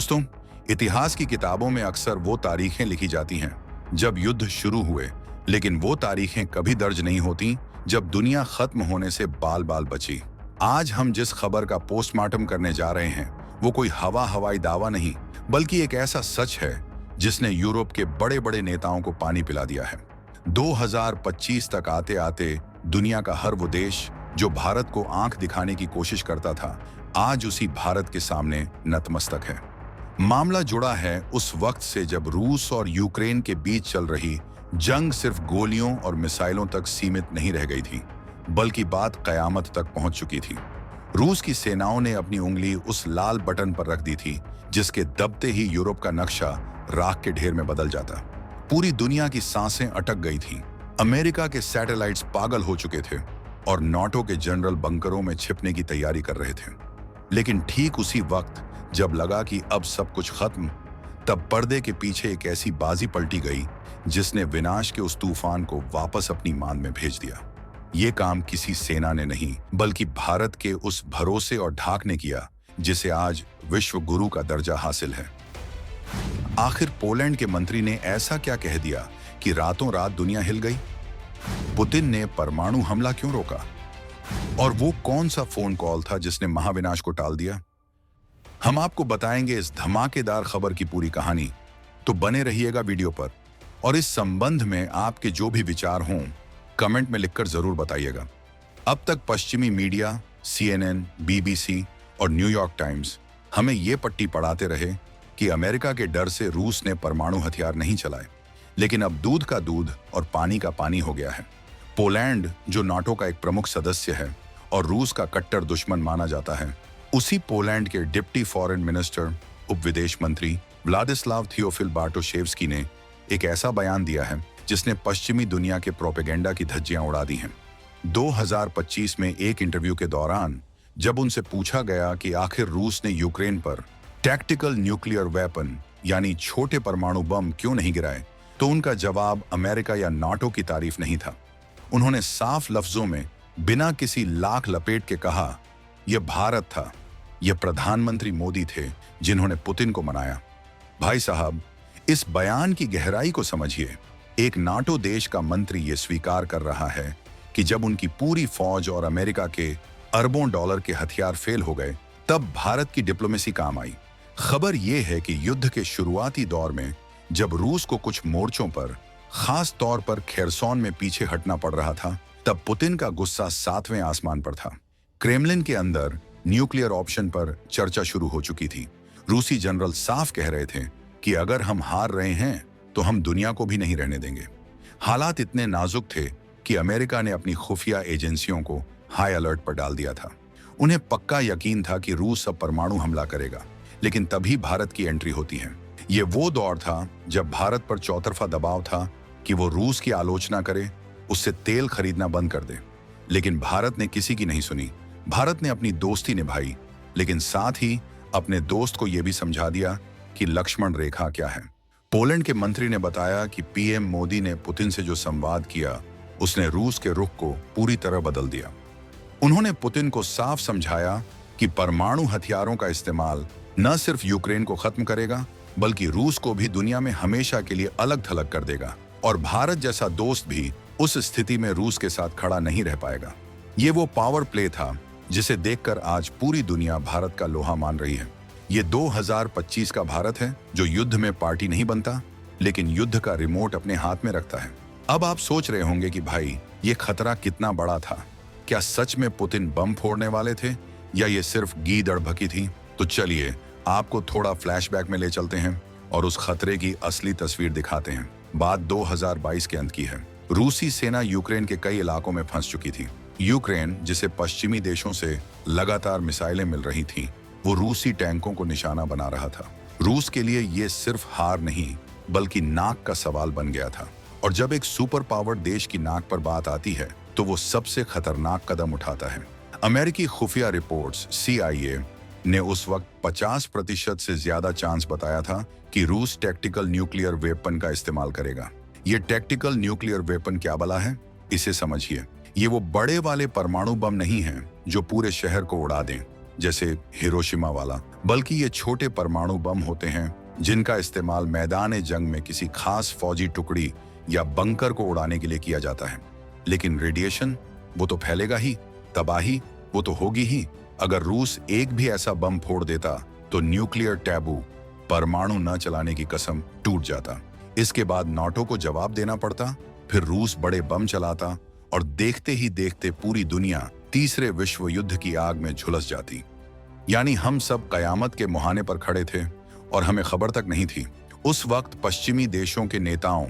दोस्तों, इतिहास की किताबों में अक्सर वो तारीखें लिखी जाती हैं जब युद्ध शुरू हुए, लेकिन वो तारीखें कभी दर्ज नहीं होती जब दुनिया खत्म होने से बाल बाल बची। आज हम जिस खबर का पोस्टमार्टम करने जा रहे हैं वो कोई हवाई दावा नहीं, बल्कि एक ऐसा सच है जिसने यूरोप के बड़े बड़े नेताओं को पानी पिला दिया है। 2025 तक आते आते दुनिया का हर वो देश जो भारत को आंख दिखाने की कोशिश करता था, आज उसी भारत के सामने नतमस्तक है। मामला जुड़ा है उस वक्त से जब रूस और यूक्रेन के बीच चल रही जंग सिर्फ गोलियों और मिसाइलों तक सीमित नहीं रह गई थी, बल्कि बात कयामत तक पहुंच चुकी थी। रूस की सेनाओं ने अपनी उंगली उस लाल बटन पर रख दी थी जिसके दबते ही यूरोप का नक्शा राख के ढेर में बदल जाता। पूरी दुनिया की सांसें अटक गई थी। अमेरिका के सैटेलाइट्स पागल हो चुके थे और नाटो के जनरल बंकरों में छिपने की तैयारी कर रहे थे। लेकिन ठीक उसी वक्त जब लगा कि अब सब कुछ खत्म, तब पर्दे के पीछे एक ऐसी बाजी पलटी गई जिसने विनाश के उस तूफान को वापस अपनी मान में भेज दिया। ये काम किसी सेना ने नहीं, बल्कि भारत के उस भरोसे और ढाक ने किया जिसे आज विश्व गुरु का दर्जा हासिल है। आखिर पोलैंड के मंत्री ने ऐसा क्या कह दिया कि रातों रात दुनिया हिल गई? पुतिन ने परमाणु हमला क्यों रोका? और वो कौन सा फोन कॉल था जिसने महाविनाश को टाल दिया? हम आपको बताएंगे इस धमाकेदार खबर की पूरी कहानी, तो बने रहिएगा वीडियो पर। और इस संबंध में आपके जो भी विचार हों, कमेंट में लिखकर जरूर बताइएगा। अब तक पश्चिमी मीडिया, CNN, BBC और न्यूयॉर्क टाइम्स हमें ये पट्टी पढ़ाते रहे कि अमेरिका के डर से रूस ने परमाणु हथियार नहीं चलाए, लेकिन अब दूध का दूध और पानी का पानी हो गया है। पोलैंड, जो नाटो का एक प्रमुख सदस्य है और रूस का कट्टर दुश्मन माना जाता है, उसी पोलैंड के डिप्टी फॉरेन मिनिस्टर, उप विदेश मंत्री व्लादिस्लाव थियोफिल बार्टोशेव्स्की ने एक ऐसा बयान दिया है जिसने पश्चिमी दुनिया के प्रोपेगेंडा की धज्जियां उड़ा दी हैं। 2025 में एक इंटरव्यू के दौरान जब उनसे पूछा गया कि आखिर रूस ने यूक्रेन पर टैक्टिकल न्यूक्लियर वेपन यानी छोटे परमाणु बम क्यों नहीं गिराए, तो उनका जवाब अमेरिका या नाटो की तारीफ नहीं था। उन्होंने साफ लफ्जों में बिना किसी लाख लपेट के कहा, यह भारत था, यह प्रधानमंत्री मोदी थे जिन्होंने पुतिन को मनाया। भाई साहब, इस बयान की गहराई को समझिए। एक नाटो देश का मंत्री यह स्वीकार कर रहा है कि जब उनकी पूरी फौज और अमेरिका के अरबों डॉलर के हथियार फेल हो गए, तब भारत की डिप्लोमेसी काम आई। खबर यह है कि युद्ध के शुरुआती दौर में जब रूस को कुछ मोर्चों पर, खास तौर पर खेरसॉन में पीछे हटना पड़ रहा था, तब पुतिन का गुस्सा 7वें आसमान पर था। क्रेमलिन के अंदर न्यूक्लियर ऑप्शन पर चर्चा शुरू हो चुकी थी। रूसी जनरल साफ कह रहे थे कि अगर हम हार रहे हैं तो हम दुनिया को भी नहीं रहने देंगे। हालात इतने नाजुक थे कि अमेरिका ने अपनी खुफिया एजेंसियों को हाई अलर्ट पर डाल दिया था। उन्हें पक्का यकीन था कि रूस अब परमाणु हमला करेगा, लेकिन तभी भारत की एंट्री होती है। ये वो दौर था जब भारत पर चौतरफा दबाव था कि वो रूस की आलोचना करे, उससे तेल खरीदना बंद कर दे। लेकिन भारत ने किसी की नहीं सुनी। भारत ने अपनी दोस्ती निभाई, लेकिन साथ ही अपने दोस्त को यह भी समझा दिया कि लक्ष्मण रेखा क्या है। पोलैंड के मंत्री ने बताया कि PM मोदी ने पुतिन से जो संवाद किया, उसने रूस के रुख को पूरी तरह बदल दिया। उन्होंने पुतिन को साफ समझाया कि परमाणु हथियारों का इस्तेमाल न सिर्फ यूक्रेन को खत्म करेगा, बल्कि रूस को भी दुनिया में हमेशा के लिए अलग थलग कर देगा। और भारत जैसा दोस्त भी उस स्थिति में रूस के साथ खड़ा नहीं रह पाएगा। ये वो पावर प्ले था जिसे देखकर आज पूरी दुनिया भारत का लोहा मान रही है। ये 2025 का भारत है जो युद्ध में पार्टी नहीं बनता, लेकिन युद्ध का रिमोट अपने हाथ में रखता है। अब आप सोच रहे होंगे कि भाई, ये खतरा कितना बड़ा था? क्या सच में पुतिन बम फोड़ने वाले थे या ये सिर्फ गीदड़ भकी थी? तो चलिए आपको थोड़ा फ्लैशबैक में ले चलते हैं और उस खतरे की असली तस्वीर दिखाते हैं। बात 2022 के अंत की है। रूसी सेना यूक्रेन के कई इलाकों में फंस चुकी थी। यूक्रेन, जिसे पश्चिमी देशों से लगातार मिसाइलें मिल रही थीं, वो रूसी टैंकों को निशाना बना रहा था। रूस के लिए ये सिर्फ हार नहीं, बल्कि नाक का सवाल बन गया था। और जब एक सुपर पावर देश की नाक पर बात आती है, तो वो सबसे खतरनाक कदम उठाता है। अमेरिकी खुफिया रिपोर्ट्स CIA ने उस वक्त 50% से ज्यादा चांस बताया था कि रूस टैक्टिकल न्यूक्लियर वेपन का इस्तेमाल करेगा। ये टैक्टिकल न्यूक्लियर वेपन क्या बला है, इसे समझिए। ये वो बड़े वाले परमाणु बम नहीं हैं जो पूरे शहर को उड़ा दें, जैसे हिरोशिमा वाला, बल्कि ये छोटे परमाणु बम होते हैं जिनका इस्तेमाल मैदान जंग में किसी खास फौजी टुकड़ी या बंकर को उड़ाने के लिए किया जाता है। लेकिन रेडिएशन, वो तो फैलेगा ही, तबाही वो तो होगी ही। अगर रूस एक भी ऐसा बम फोड़ देता तो न्यूक्लियर टैबू, परमाणु न चलाने की कसम, टूट जाता। इसके बाद नाटो को जवाब देना पड़ता, फिर रूस बड़े बम चलाता और देखते ही देखते पूरी दुनिया तीसरे विश्व युद्ध की आग में झुलस जाती। यानी हम सब कयामत के मुहाने पर खड़े थे और हमें खबर तक नहीं थी। उस वक्त पश्चिमी देशों के नेताओं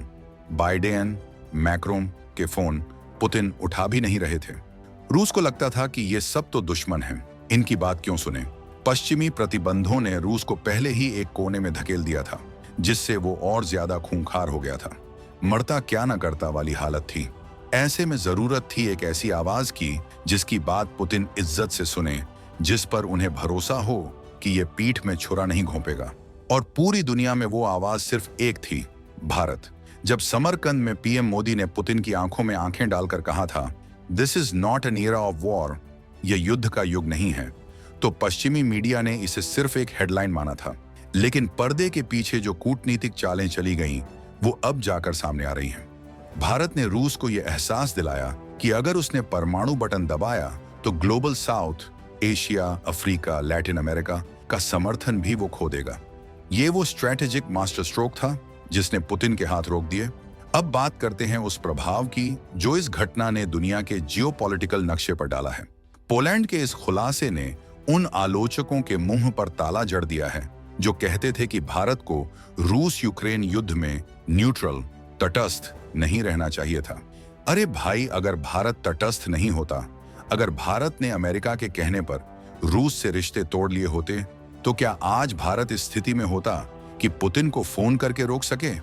बाइडेन, मैक्रोन के फोन पुतिन उठा भी नहीं रहे थे। रूस को लगता था कि ये सब तो दुश्मन हैं, इनकी बात क्यों सुने। पश्चिमी प्रतिबंधों ने रूस को पहले ही एक कोने में धकेल दिया था, जिससे वो और ज्यादा खूंखार हो गया था। मरता क्या न करता वाली हालत थी। ऐसे में जरूरत थी एक ऐसी आवाज की जिसकी बात पुतिन इज्जत से सुने, जिस पर उन्हें भरोसा हो कि ये पीठ में छुरा नहीं घोंपेगा। और पूरी दुनिया में वो आवाज सिर्फ एक थी, भारत। जब समरकंद में पीएम मोदी ने पुतिन की आंखों में आंखें डालकर कहा था, this is not an era of war, यह युद्ध का युग नहीं है, तो पश्चिमी मीडिया ने इसे सिर्फ एक हेडलाइन माना था। लेकिन पर्दे के पीछे जो कूटनीतिक चालें चली गईं, वो अब जाकर सामने आ रही हैं। भारत ने रूस को यह एहसास दिलाया कि अगर उसने परमाणु बटन दबाया तो global south, Asia, Africa, Latin America का समर्थन भी वो खो देगा। ये वो स्ट्रेटेजिक मास्टर स्ट्रोक था जिसने पुतिन के हाथ रोक दिए। अब बात करते हैं उस प्रभाव की जो इस घटना ने दुनिया के जियोपॉलिटिकल नक्शे पर डाला है। पोलैंड के इस खुलासे ने उन आलोचकों के मुंह पर ताला जड़ दिया है जो कहते थे कि भारत को रूस यूक्रेन युद्ध में न्यूट्रल, तटस्थ नहीं रहना चाहिए था। अरे भाई, अगर भारत तटस्थ नहीं होता, अगर भारत ने अमेरिका के कहने पर रूस से रिश्ते तोड़ लिए होते, तो क्या आज भारत इस स्थिति में होता कि पुतिन को फोन करके रोक सके?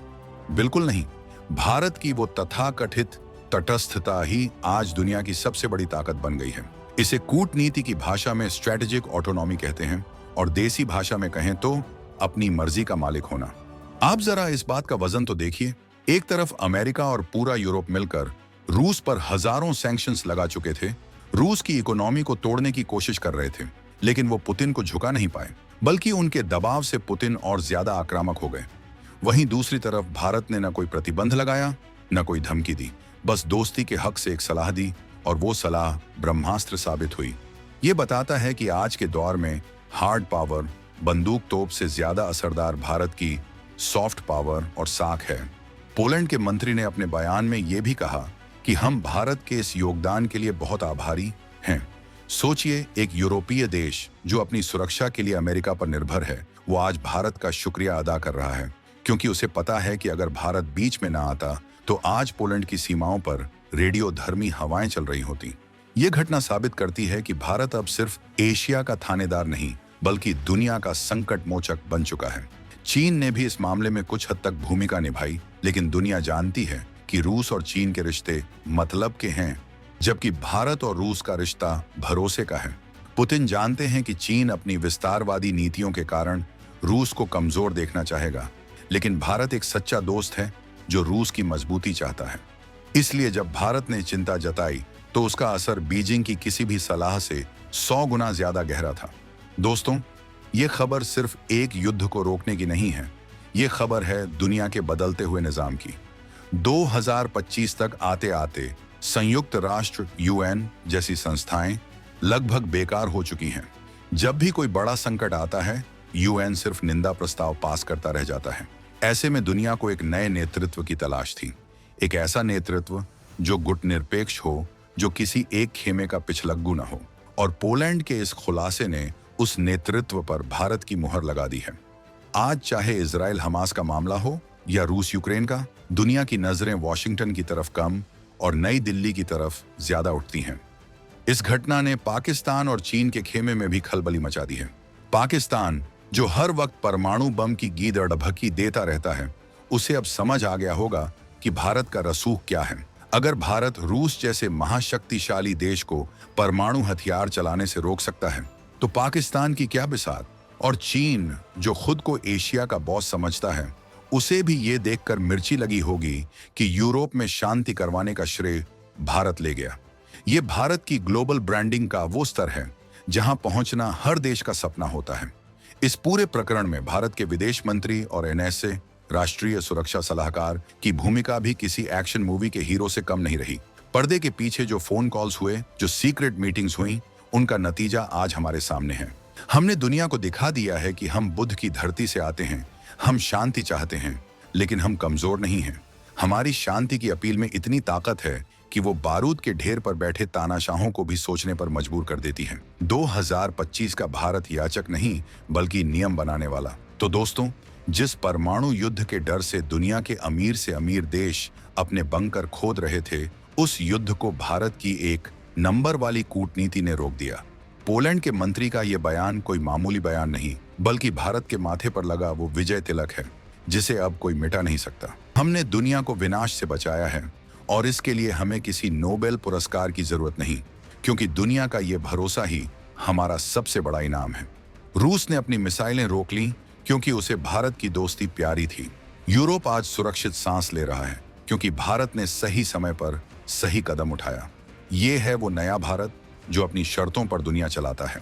बिल्कुल नहीं। भारत की वो तथाकथित तटस्थता ही आज दुनिया की सबसे बड़ी ताकत बन गई है। इसे कूटनीति की भाषा में स्ट्रेटेजिक ऑटोनॉमी कहते हैं और देसी भाषा में कहें तो अपनी मर्जी का मालिक होना। आप जरा इस बात का वजन तो देखिए। एक तरफ अमेरिका और पूरा यूरोप मिलकर रूस पर हजारों सैंक्शंस लगा चुके थे, रूस की इकोनॉमी को तोड़ने की कोशिश कर रहे थे, लेकिन वो पुतिन को झुका नहीं पाए, बल्कि उनके दबाव से पुतिन और ज्यादा आक्रामक हो गए। वहीं दूसरी तरफ भारत ने न कोई प्रतिबंध लगाया, न कोई धमकी दी, बस दोस्ती के हक से एक सलाह दी और वो सलाह ब्रह्मास्त्र साबित हुई। ये बताता है कि आज के दौर में हार्ड पावर, बंदूक तोप से ज्यादा असरदार भारत की सॉफ्ट पावर और साख है। पोलैंड के मंत्री ने अपने बयान में ये भी कहा कि हम भारत के इस योगदान के लिए बहुत आभारी हैं। सोचिए, एक यूरोपीय देश जो अपनी सुरक्षा के लिए अमेरिका पर निर्भर है, वो आज भारत का शुक्रिया अदा कर रहा है, क्योंकि उसे पता है कि अगर भारत बीच में ना आता तो आज पोलैंड की सीमाओं पर रेडियो धर्मी हवाएं चल रही होती। ये घटना साबित करती है कि भारत अब सिर्फ एशिया का थानेदार नहीं, बल्कि दुनिया का संकट मोचक बन चुका है। चीन ने भी इस मामले में कुछ हद तक भूमिका निभाई, लेकिन दुनिया जानती है कि रूस और चीन के रिश्ते मतलब के हैं, जबकि भारत और रूस का रिश्ता भरोसे का है। पुतिन जानते हैं कि चीन अपनी विस्तारवादी नीतियों के कारण रूस को कमजोर देखना चाहेगा, लेकिन भारत एक सच्चा दोस्त है जो रूस की मजबूती चाहता है। इसलिए जब भारत ने चिंता जताई तो उसका असर बीजिंग की किसी भी सलाह से 100 गुना ज्यादा गहरा था। दोस्तों, ये खबर सिर्फ एक युद्ध को रोकने की नहीं है, ये खबर है दुनिया के बदलते हुए निजाम की। 2025 तक आते आते संयुक्त राष्ट्र यूएन जैसी संस्थाएं लगभग बेकार हो चुकी हैं। जब भी कोई बड़ा संकट आता है, यूएन सिर्फ निंदा प्रस्ताव पास करता रह जाता है। ऐसे में दुनिया को एक नए नेतृत्व की तलाश थी, एक ऐसा नेतृत्व जो गुटनिरपेक्ष हो, जो किसी एक खेमे का पिछलग्गू न हो। और पोलैंड के इस खुलासे ने उस नेतृत्व पर भारत की मुहर लगा दी है। आज चाहे इजराइल हमास का मामला हो या रूस यूक्रेन का, दुनिया की नजरें वॉशिंगटन की तरफ कम और नई दिल्ली की तरफ ज्यादा उठती हैं। इस घटना ने पाकिस्तान और चीन के खेमे में भी खलबली मचा दी है। पाकिस्तान, जो हर वक्त परमाणु बम की गीदड़-ढबकी देता रहता है, उसे अब समझ आ गया होगा कि भारत का रसूख क्या है। अगर भारत रूस जैसे महाशक्तिशाली देश को परमाणु हथियार चलाने से रोक सकता है, तो पाकिस्तान की क्या बिसात। और चीन, जो खुद को एशिया का बॉस समझता है, उसे भी ये देखकर मिर्ची लगी होगी कि यूरोप में शांति करवाने का श्रेय भारत ले गया। ये भारत की ग्लोबल ब्रांडिंग का वो स्तर है जहां पहुंचना हर देश का सपना होता है। इस पूरे प्रकरण में भारत के विदेश मंत्री और एनएसए राष्ट्रीय सुरक्षा सलाहकार की भूमिका भी किसी एक्शन मूवी के हीरो से कम नहीं रही। पर्दे के पीछे जो फोन कॉल्स हुए, जो सीक्रेट मीटिंग्स हुई, उनका नतीजा आज हमारे सामने है। हमने दुनिया को दिखा दिया है कि हम बुद्ध की धरती से आते हैं, हम शांति चाहते हैं, लेकिन हम कमजोर नहीं हैं। हमारी शांति की अपील में इतनी ताकत है कि वो बारूद के ढेर पर बैठे तानाशाहों को भी सोचने पर मजबूर कर देती है। 2025 का भारत याचक नहीं, बल्कि नियम बनाने वाला। तो दोस्तों, जिस परमाणु युद्ध के डर से दुनिया के अमीर से अमीर देश अपने बंकर खोद रहे थे, उस युद्ध को भारत की एक नंबर वाली कूटनीति ने रोक दिया। पोलैंड के मंत्री का यह बयान कोई मामूली बयान नहीं, बल्कि भारत के माथे पर लगा वो विजय तिलक है, जिसे अब कोई मिटा नहीं सकता। हमने दुनिया को विनाश से बचाया है, और इसके लिए हमें किसी नोबेल पुरस्कार की जरूरत नहीं, क्योंकि दुनिया का ये भरोसा ही हमारा सबसे बड़ा इनाम है। रूस ने अपनी मिसाइलें रोक लीं क्योंकि उसे भारत की दोस्ती प्यारी थी। यूरोप आज सुरक्षित सांस ले रहा है क्योंकि भारत ने सही समय पर सही कदम उठाया। ये है वो नया भारत जो अपनी शर्तों पर दुनिया चलाता है।